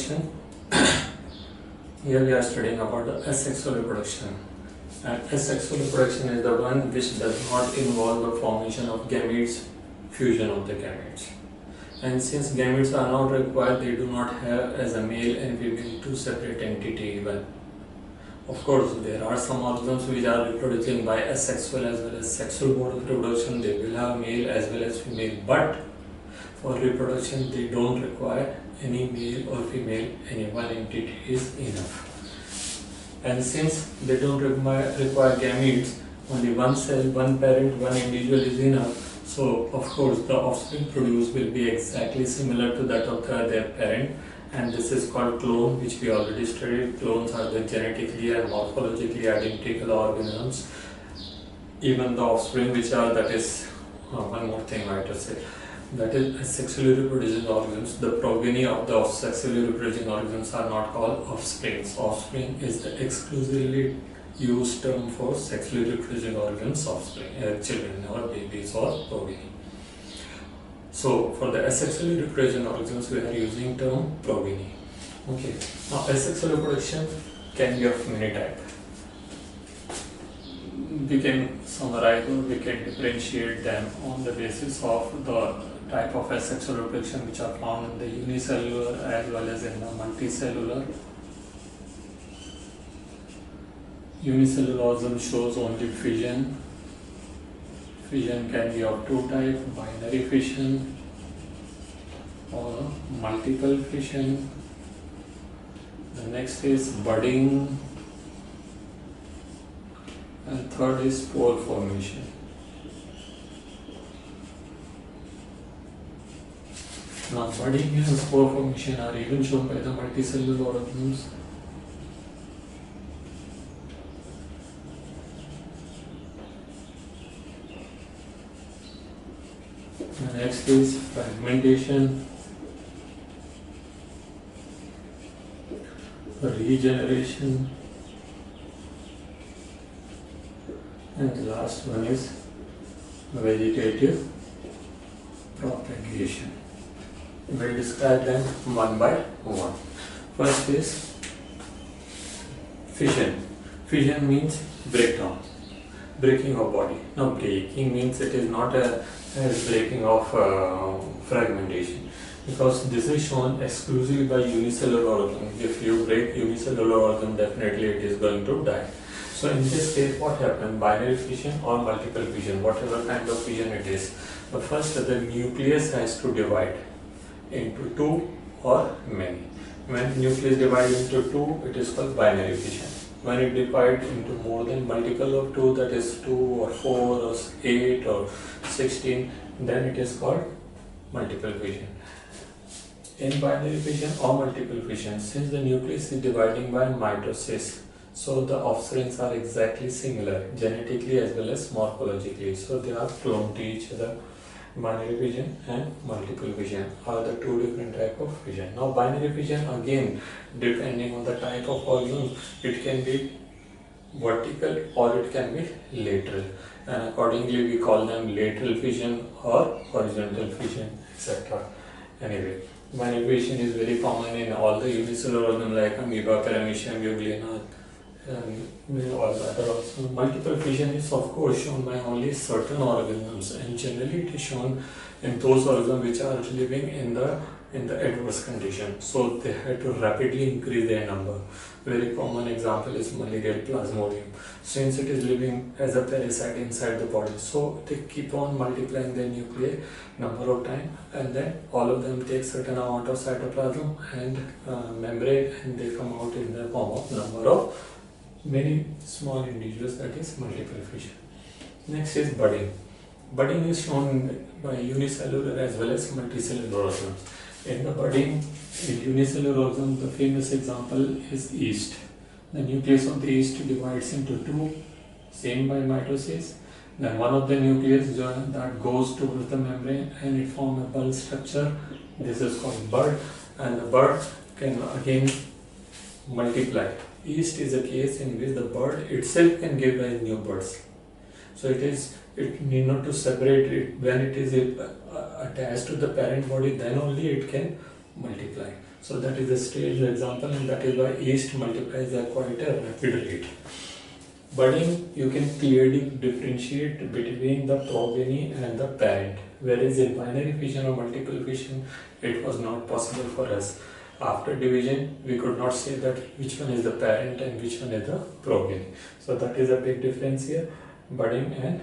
reproduction. Here we are studying about the asexual reproduction. And asexual reproduction is the one which does not involve the formation of gametes, fusion of the gametes. And since gametes are not required, they do not have as a male and female two separate entity even. Of course, there are some organisms which are reproducing by asexual as well as sexual mode of reproduction. They will have male as well as female, but for reproduction they don't require any male or female, any one entity is enough. And since they don't require gametes, only one cell, one parent, one individual is enough. So of course the offspring produced will be exactly similar to that of their parent, and this is called clone, which we already studied. Clones are the genetically and morphologically identical organisms. Even the offspring which are, that is one more thing I have to say, that is asexually reproducing organisms. The progeny of the sexually reproducing organisms are not called offsprings. Offspring is the exclusively used term for sexually reproducing organisms, offspring, children or babies or progeny. So for the asexually reproducing organisms we are using term progeny. Okay. Now asexual reproduction can be of many types. We can summarize or we can differentiate them on the basis of the type of asexual reproduction which are found in the unicellular as well as in the multicellular. Unicellular organism shows only fission. Fission can be of two types: binary fission or multiple fission. The next is budding, and third is spore formation. Now budding and spore formation are even shown by the multicellular organisms. The next is fragmentation, regeneration, and the last one is vegetative propagation. We will describe them one by one. First is fission. Fission means breakdown, breaking of body. Now breaking means it is not as breaking of fragmentation, because this is shown exclusively by unicellular organ. If you break unicellular organ, definitely it is going to die. So in this case what happened? Binary fission or multiple fission, whatever kind of fission it is. But first the nucleus has to divide into two or many. When nucleus divides into two, it is called binary fission. When it divides into more than multiple of two, that is 2 or 4 or 8 or 16, then it is called multiple fission. In binary fission or multiple fission, since the nucleus is dividing by mitosis, so the offsprings are exactly similar genetically as well as morphologically, so they are clone to each other. Binary fission and multiple fission are the two different types of fission. Now binary fission, again depending on the type of organism, it can be vertical or it can be lateral, and accordingly we call them lateral fission or horizontal fission, etc. Anyway, binary fission is very common in all the unicellular organisms like amoeba, paramecium, euglena, and all other also. Multiple fission is of course shown by only certain organisms, and generally it is shown in those organisms which are living in the adverse condition, so they had to rapidly increase their number. Very common example is malarial plasmodium. Since it is living as a parasite inside the body, so they keep on multiplying their nuclei number of times, and then all of them take certain amount of cytoplasm and membrane, and they come out in the form of number of many small individuals, that is multiple fission. Next is budding. Budding is shown by unicellular as well as multicellular organisms. In the budding, in unicellular organisms, the famous example is yeast. The nucleus of the yeast divides into two, same by mitosis. Then one of the nucleus that goes towards the membrane and it forms a bulb structure. This is called bud, and the bud can again multiply. Yeast is a case in which the bud itself can give rise new buds. So it need not to separate it. When it is attached to the parent body, then only it can multiply. So that is a staged example, and that is why yeast multiplies at quite a rapid rate. Budding, you can clearly differentiate between the progeny and the parent, whereas in binary fission or multiple fission, it was not possible for us. After division, we could not say that which one is the parent and which one is the progeny. So that is a big difference here, budding and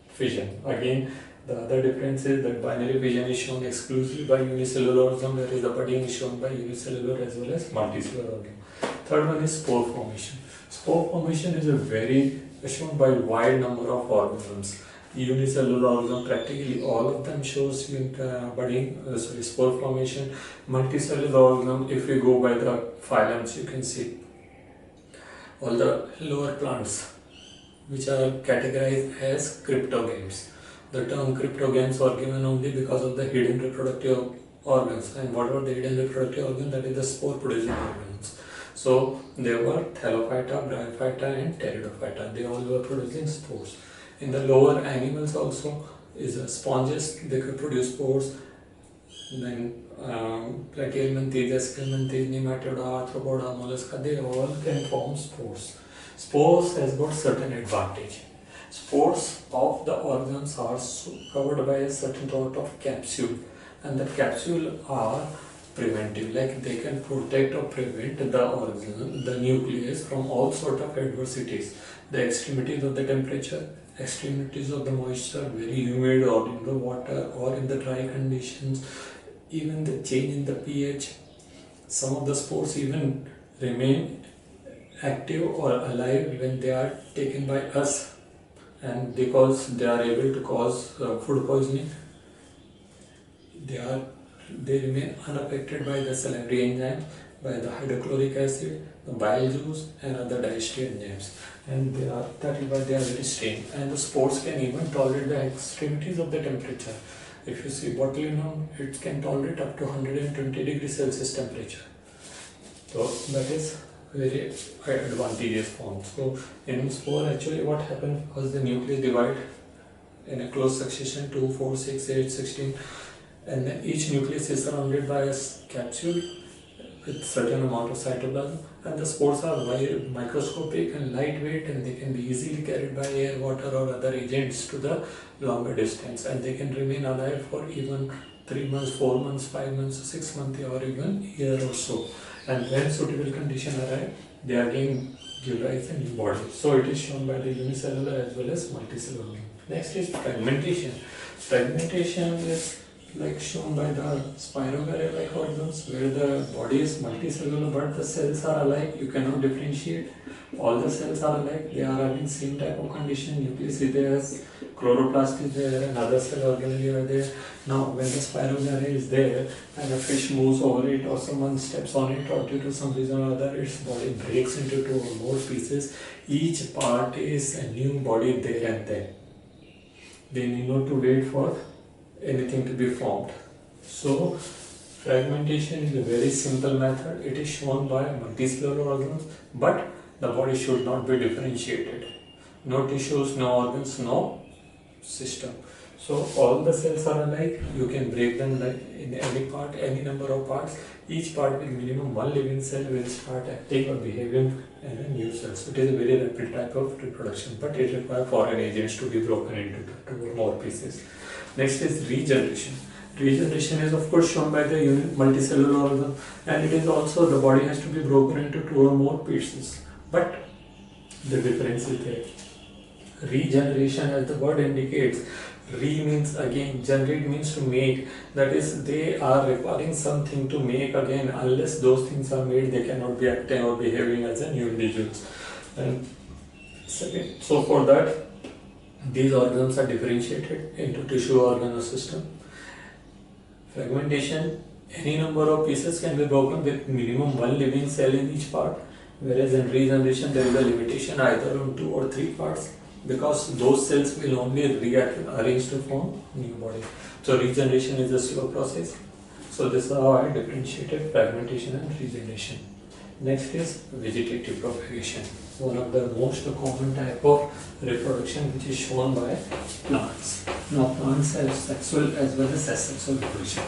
fission. Again, the other difference is that binary fission is shown exclusively by unicellular organism, whereas the budding is shown by unicellular as well as multicellular organism. Third one is spore formation. Spore formation is shown by wide number of organisms. Unicellular organism, practically all of them shows spore formation. Multicellular organism, if we go by the phylums, you can see all the lower plants which are categorized as cryptogames. The term cryptogames were given only because of the hidden reproductive organs. And what were the hidden reproductive organs? That is the spore producing organs. So there were Thallophyta, Bryophyta and Pteridophyta. They all were producing spores. In the lower animals also is sponges. They could produce spores. Then Platyhelminthes, Esculenthes, Nematoda, Arthropoda, Mollusca, they all can form spores. Spores has got certain advantage. Spores of the organisms are covered by a certain sort of capsule, and the capsule are preventive, like they can protect or prevent the organism, the nucleus, from all sort of adversities. The extremities of the temperature, extremities of the moisture, very humid or in the water or in the dry conditions, even the change in the pH. Some of the spores even remain active or alive when they are taken by us, and because they are able to cause food poisoning, they remain unaffected by the salivary enzymes, by the hydrochloric acid, the bile juice and other dietary enzymes, and that is why they are very strange. And the spores can even tolerate the extremities of the temperature. If you see botulinum, it can tolerate up to 120 degrees Celsius temperature. So that is very advantageous form. So in spore, actually what happens was the nucleus divide in a close succession 2, 4, 6, 8, 16, and then each nucleus is surrounded by a capsule with certain amount of cytoplasm, and the spores are very microscopic and lightweight, and they can be easily carried by air, water or other agents to the longer distance, and they can remain alive for even 3 months, 4 months, 5 months, 6 months or even a year or so. And when suitable condition arrive, they again give rise to new body. So it is shown by the unicellular as well as multicellular. Next is fragmentation. Fragmentation is like shown by the Spirogyra-like organisms, where the body is multicellular but the cells are alike. You cannot differentiate. All the cells are alike. They are having same type of condition. Nucleus is there, chloroplast is there, and other cell organelles are there. Now, when the Spirogyra is there and a fish moves over it, or someone steps on it, or due to some reason or other, its body breaks into 2 or more pieces. Each part is a new body there and then. They need not to wait for anything to be formed. So fragmentation is a very simple method. It is shown by multicellular organisms, but the body should not be differentiated. No tissues, no organs, no system. So all the cells are alike. You can break them like in any part, any number of parts. Each part with minimum 1 living cell will start acting or behaving in a new cell. So it is a very rapid type of reproduction, but it requires foreign agents to be broken into 2 or more pieces. Next is regeneration. Regeneration is of course shown by the multicellular organism, and it is also the body has to be broken into 2 or more pieces. But the difference is there. Regeneration, as the word indicates, re means again, generate means to make. That is, they are requiring something to make again. Unless those things are made, they cannot be acting or behaving as a new individuals. And second, so for that, these organs are differentiated into tissue, organ or system. Fragmentation, any number of pieces can be broken with minimum 1 living cell in each part, whereas in regeneration there is a limitation either on 2 or 3 parts, because those cells will only rearrange to form new body. So regeneration is a slow process. So this is how I differentiated fragmentation and regeneration. Next is vegetative propagation, one of the most common type of reproduction which is shown by plants. Now plants have sexual as well as asexual reproduction.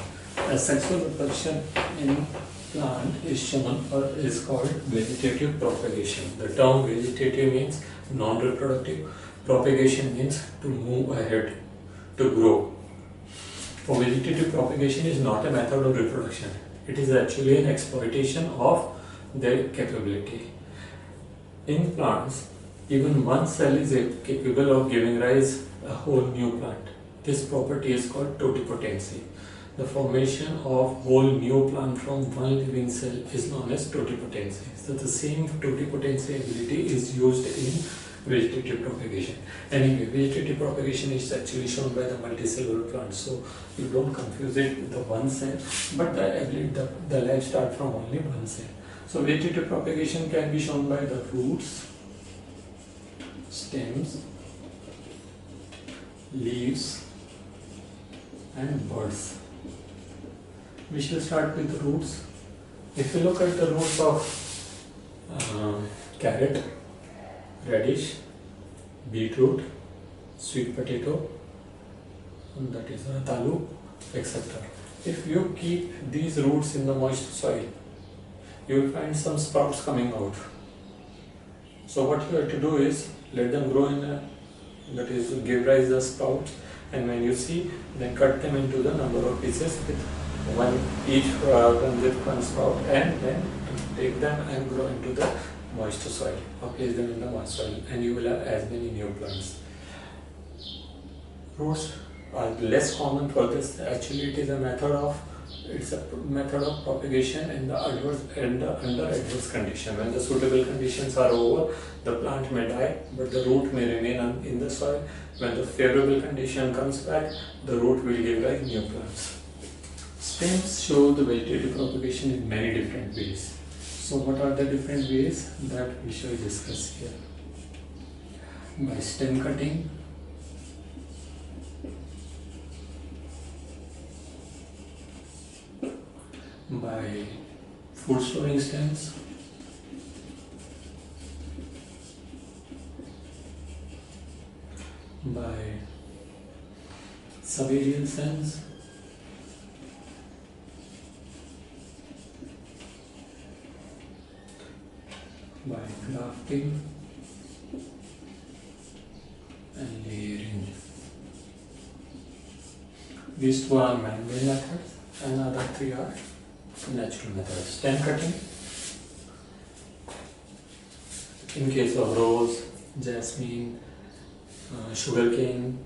A sexual reproduction in plant is shown or is called vegetative propagation. The term vegetative means non-reproductive. Propagation means to move ahead, to grow. So vegetative propagation is not a method of reproduction. It is actually an exploitation of their capability. In plants, even one cell is capable of giving rise a whole new plant. This property is called totipotency. The formation of whole new plant from one living cell is known as totipotency. So the same totipotency ability is used in vegetative propagation. Anyway, vegetative propagation is actually shown by the multicellular plants. So you don't confuse it with the one cell, but the life start from only one cell. So vegetative propagation can be shown by the roots, stems, leaves, and buds. We shall start with the roots. If you look at the roots of carrot, radish, beetroot, sweet potato, that is talu, etc. If you keep these roots in the moist soil, you will find some sprouts coming out. So what you have to do is let them grow that is give rise the sprouts, and when you see, then cut them into the number of pieces with one each with one sprout, and then take them and grow into the moist soil or place them in the moist soil, and you will have as many new plants. Roots are less common for this. Actually, it is a method of propagation in the under adverse condition. When the suitable conditions are over, the plant may die, but the root may remain in the soil. When the favorable condition comes back, the root will give rise new plants. Stems show the vegetative propagation in many different ways. So what are the different ways that we shall discuss here? By stem cutting, by food storing stems, by subaerial stems, by grafting and layering. These two are man-made methods and other three are natural methods. Stem cutting, in case of rose, jasmine, sugarcane,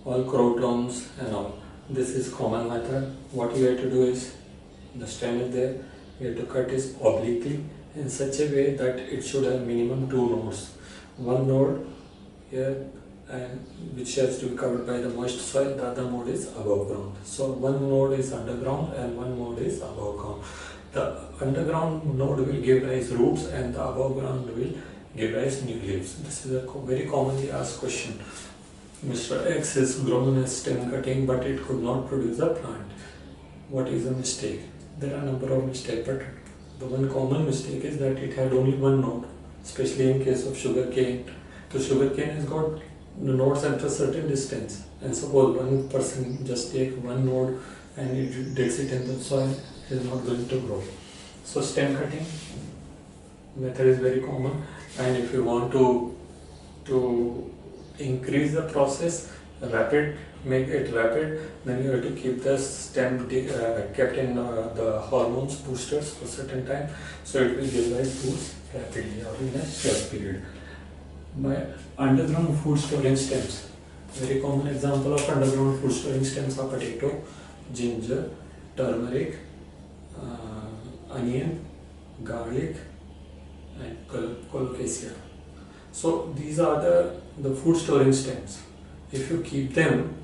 all crotons and all. This is common method. What you have to do is, the stem is there, you have to cut it obliquely in such a way that it should have minimum 2 nodes. One node here, and which has to be covered by the moist soil, the other node is above ground. So one node is underground and one node is above ground. The underground node will give rise roots and the above ground will give rise new leaves. This is a very commonly asked question. Mr. X is grown as stem cutting, but it could not produce a plant. What is the mistake? There are a number of mistakes, but the one common mistake is that it had only one node, especially in case of sugarcane. So sugarcane has got nodes at a certain distance, and suppose one person just take one node and it digs it in the soil, it is not going to grow. So stem cutting method is very common, and if you want to increase the process, make it rapid, then you have to keep the stem kept in the hormones boosters for a certain time, so it will give rise fruits rapidly or in a short period. By underground food storing stems, very common example of underground food storing stems are potato, ginger, turmeric, onion, garlic, and colocasia. So these are the food storing stems. If you keep them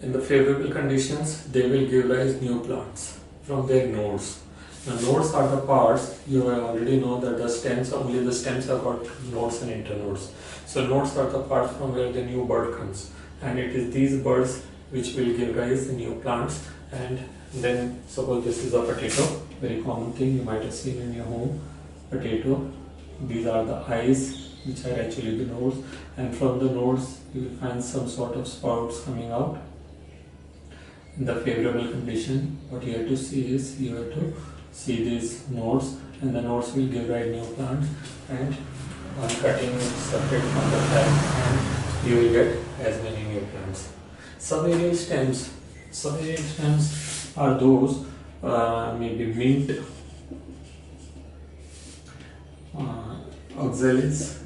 in the favorable conditions, they will give rise new plants from their nodes. The nodes are the parts, you already know that the stems have got nodes and internodes. So nodes are the parts from where the new bud comes, and it is these buds which will give rise to new plants. And then suppose this is a potato, very common thing you might have seen in your home, potato. These are the eyes, which are actually the nodes, and from the nodes you will find some sort of sprouts coming out. in the favorable condition, what you have to see is you have to see these nodes, and the nodes will give rise new plants, and on cutting it separate from the plant, and you will get as many new plants. Subaerial stems. Subaerial stems are those maybe mint, oxalis,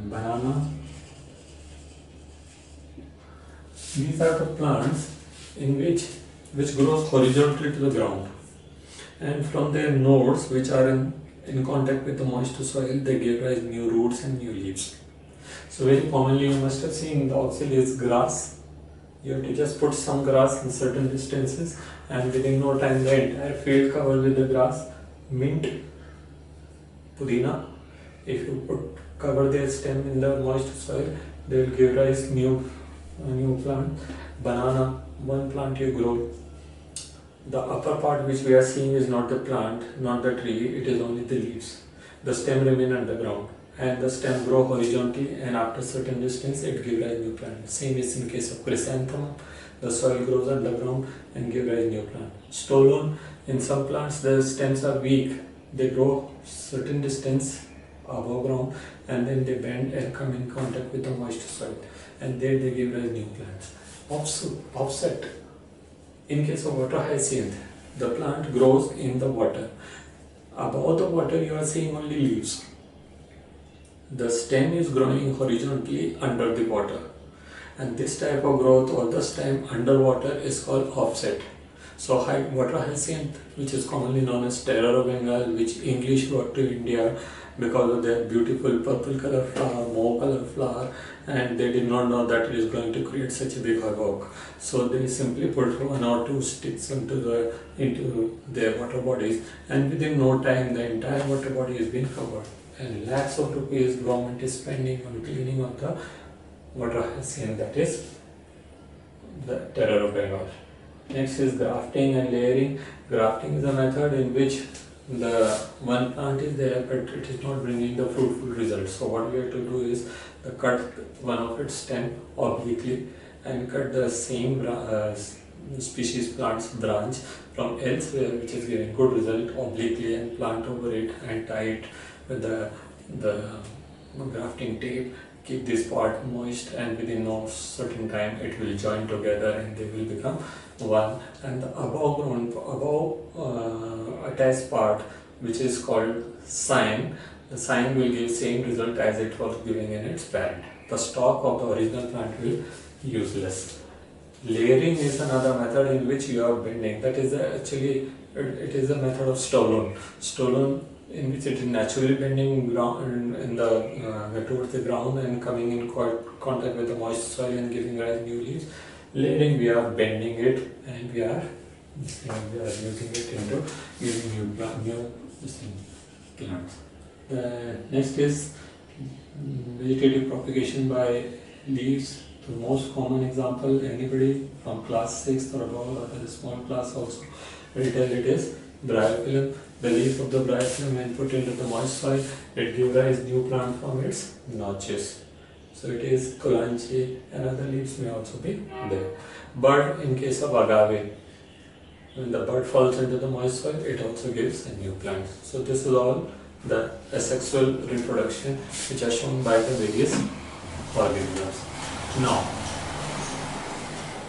banana. These are the plants in which grows horizontally to the ground, and from their nodes, which are in contact with the moist soil, they give rise new roots and new leaves. So very commonly you must have seen the oxalis grass. You have to just put some grass in certain distances, and within no time the entire field covered with the grass. Mint, pudina, if you cover their stem in the moist soil, they will give rise new plant. Banana, one plant you grow. The upper part which we are seeing is not the plant, not the tree, it is only the leaves. The stem remain underground, and the stem grow horizontally, and after certain distance it gives rise new plant. Same is in case of chrysanthemum. The soil grows underground and give rise new plant. Stolon, in some plants the stems are weak. They grow certain distance above ground, and then they bend and come in contact with the moist soil, and there they give rise new plants. Offset. In case of water hyacinth, the plant grows in the water. Above the water you are seeing only leaves. The stem is growing horizontally under the water, and this type of growth or the stem underwater is called offset. So water hyacinth, which is commonly known as Terror of Bengal, which English brought to India because of their beautiful purple color flower, mauve color flower, and they did not know that it is going to create such a big havoc. So they simply put one or two sticks into their water bodies, and within no time the entire water body is being covered. And lakhs of rupees government is spending on cleaning of the water hyacinth, that is the Terror of Bengal. Next is grafting and layering. Grafting is a method in which the one plant is there but it is not bringing the fruitful results. So what we have to do is cut one of its stem obliquely and cut the same species plant's branch from elsewhere which is giving good result obliquely, and plant over it and tie it with the grafting tape. Keep this part moist, and within no certain time it will join together and they will become one. And the above attached part, which is called cyme, the cyme will give same result as it was giving in its parent. The stalk of the original plant will useless. Layering is another method in which you are bending. That is actually it is a method of stolon. Stolon, in which it is naturally bending ground in the towards the ground and coming in contact with the moist soil and giving rise new leaves. Layering, we are bending it and we are using it into giving new plants. Next is vegetative propagation by leaves. The most common example, anybody from class 6 or above or the small class also will tell it is bryophyllum. The leaf of the bryophyllum, when put into the moist soil, it gives rise new plant from its notches. So it is Kalanchi, and other leaves may also be there. Bud, in case of agave, when the bud falls into the moist soil, it also gives a new plant. So this is all the asexual reproduction which are shown by the various organisms. Now,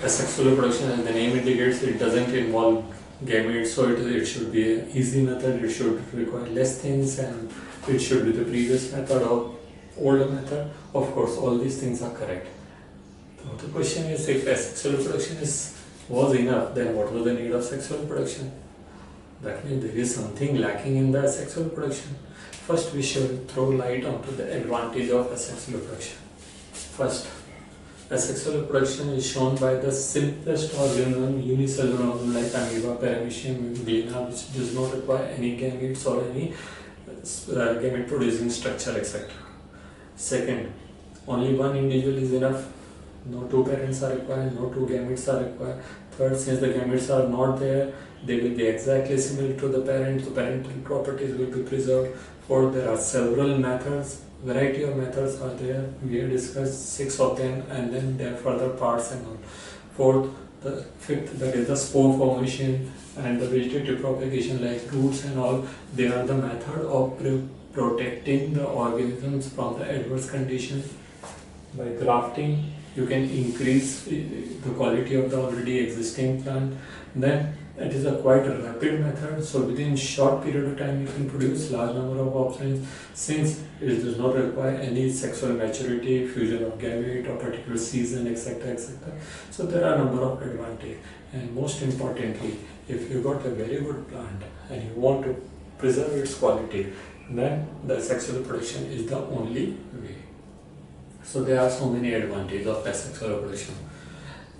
asexual reproduction, as the name indicates, it doesn't involve gametes, so it should be an easy method, it should require less things, and it should be the previous method or older method. Of course, all these things are correct. So the question is, if asexual reproduction was enough, then what was the need of sexual reproduction? That means there is something lacking in the asexual reproduction. First, we should throw light onto the advantage of asexual reproduction. First, asexual reproduction is shown by the simplest organism, unicellular organism like amoeba, paramecium, glina, which does not require any gametes or any gamete producing structure, etc. Second, only one individual is enough. No two parents are required, no two gametes are required. Third, since the gametes are not there, they will be exactly similar to the parent, so parental properties will be preserved. Fourth, there are several methods variety of methods are there. We have discussed 6 of them, and then there are further parts and all. Fourth, the fifth, that is the spore formation and the vegetative propagation like roots and all. They are the method of protecting the organisms from the adverse conditions. By grafting, you can increase the quality of the already existing plant. Then it is a quite a rapid method, so within short period of time you can produce large number of options, since it does not require any sexual maturity, fusion of gamete or particular season, etc., etc. So there are a number of advantages, and most importantly, if you got a very good plant and you want to preserve its quality, then the sexual reproduction is the only way. So there are so many advantages of asexual reproduction.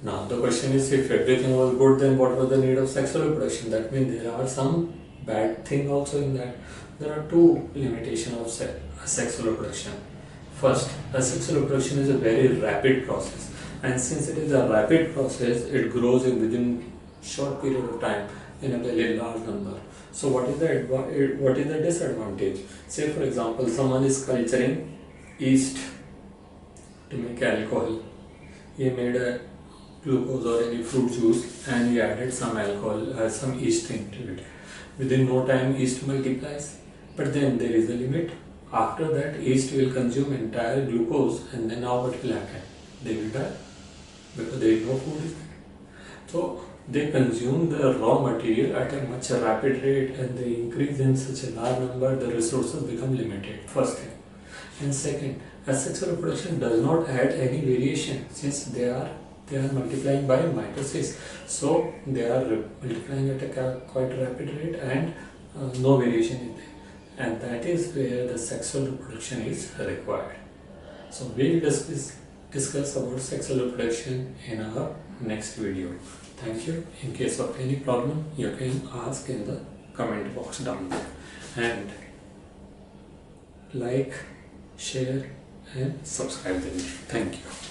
Now the question is, if everything was good, then what was the need of sexual reproduction? That means there are some bad thing also in that. There are two limitations of asexual reproduction. First, asexual reproduction is a very rapid process, and since it is a rapid process, it grows in within short period of time in a very large number. So what is the disadvantage? Say for example, someone is culturing yeast to make alcohol. He made a glucose or any fruit juice and he added some alcohol, some yeast into it. Within no time yeast multiplies, but then there is a limit. After that, yeast will consume entire glucose, and then now what will happen? They will die because there is no food. So they consume the raw material at a much rapid rate, and they increase in such a large number, the resources become limited. First thing. And second, asexual reproduction does not add any variation, since they are multiplying by mitosis, so they are multiplying at a quite rapid rate, and no variation is there, and that is where the sexual reproduction is required. So we will discuss about sexual reproduction in our next video. Thank you. In case of any problem, you can ask in the comment box down there, and like, share and subscribe the video. Thank you.